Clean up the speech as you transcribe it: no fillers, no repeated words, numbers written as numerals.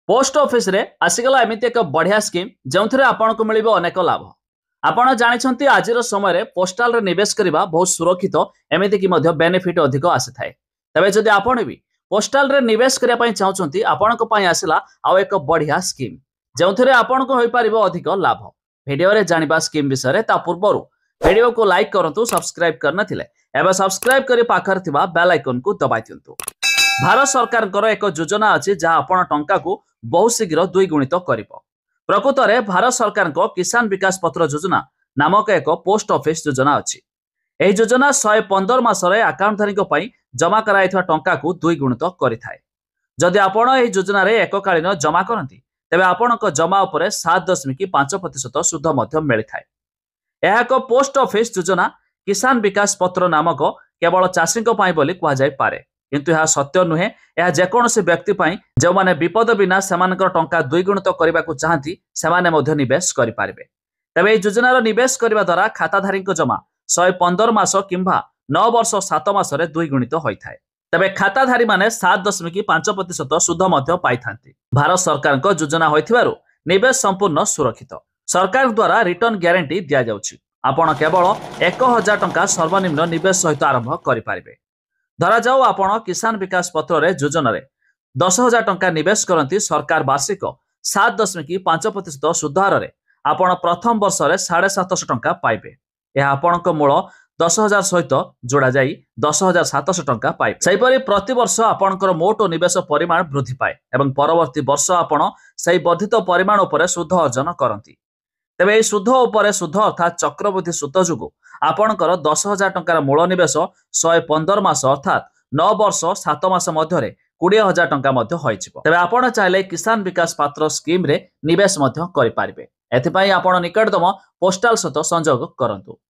Post office रे आसीगला एमिति एक बढ़िया स्कीम जो आपको मिल अनेक लाभ। आपण जानते आज समय पोस्टाल रे निवेश करने बहुत सुरक्षित एमती की बेनिफिट अधिक आसी थाए। तेज जदि आपण भी पोस्टाल रे निवेश करने चाहते आपण आसला आउ एक बढ़िया स्कीम जो आपण को अधिक लाभ। वीडियो रे जानिबा स्कीम विषय ता पूर्व वीडियो को लाइक करंतु, सब्सक्राइब करना एवं सब्सक्राइब करी पाखर थिबा बेल आइकन को दबाई दियंतु। भारत सरकार एक योजना अच्छी जहाँ आपण टंका को बहुत शीघ्र द्विगुणित करिवो। प्रकृत में भारत सरकार किसान विकास पत्र योजना नामक एक पोस्ट ऑफिस योजना अच्छी। यह योजना 115 मासरे आकाउंटधारी जमा कराइथिबा टंका को द्विगुणित करिथाए। जदि आपण एही योजना रे एककालीन जमा करती तेबे आपणक जमा उपरे 7.5% सुध मध्य मिलिथाए। यह एक पोस्ट ऑफिस योजना किसान विकास पत्र नामक केवल चाषी बोली कहुई पारे, किंतु यह सत्य नुहे। यह जेकोसी व्यक्ति जो माने विपद बिना सेमानकर टंका द्विगुणित करने को चाहती सेमाने मध्य निवेश करें। तेबे योजनार निवेश करने द्वारा खाताधारी जमा 115 मास किंबा 9 वर्ष 7 मासरे द्विगुणित होता है। तेबे खाताधारी माने 7.5% सुध मध्य पाई थांती। भारत सरकार योजना होइथिबारु निवेश संपूर्ण सुरक्षित। सरकार द्वारा रिटर्न ग्यारंटी दिया जाउछि। आपण केवल 1000 टंका सर्वनिम्न निवेश सहित आरंभ करें। धरा जाऊ आपण किसान विकास पत्र रे योजना रे 10,000 टंका निवेश करती सरकार वार्षिक 7.5% सुध हार आपण प्रथम वर्ष रे 750 टंका पाइबे। यह आपण मूल 10,000 सहित जोड़ा जाई 10,700 टंका पाइबे। सेहीपरि प्रति वर्ष आपणकर मोट निवेश परिमाण वृद्धि पाए एवं परवर्ती वर्ष आपण सही वर्धित परिमाण उपरे सुध अर्जन करती। तेबे सुध उपरे सुध अर्थात चक्रवृद्धि सुध जुगु आपणकर 10,000 टंकार मूल निवेश 115 मास अर्थात 9 वर्ष 7 मास मध्य 20,000 टंका मध्य होइछिबो। तेबे आपण चाहिले किसान विकास पात्र स्कीम रे निवेश मध्य करि पारिबे। एथिपई आपण निकटतम पोस्टाल सहित संयोग करंतु।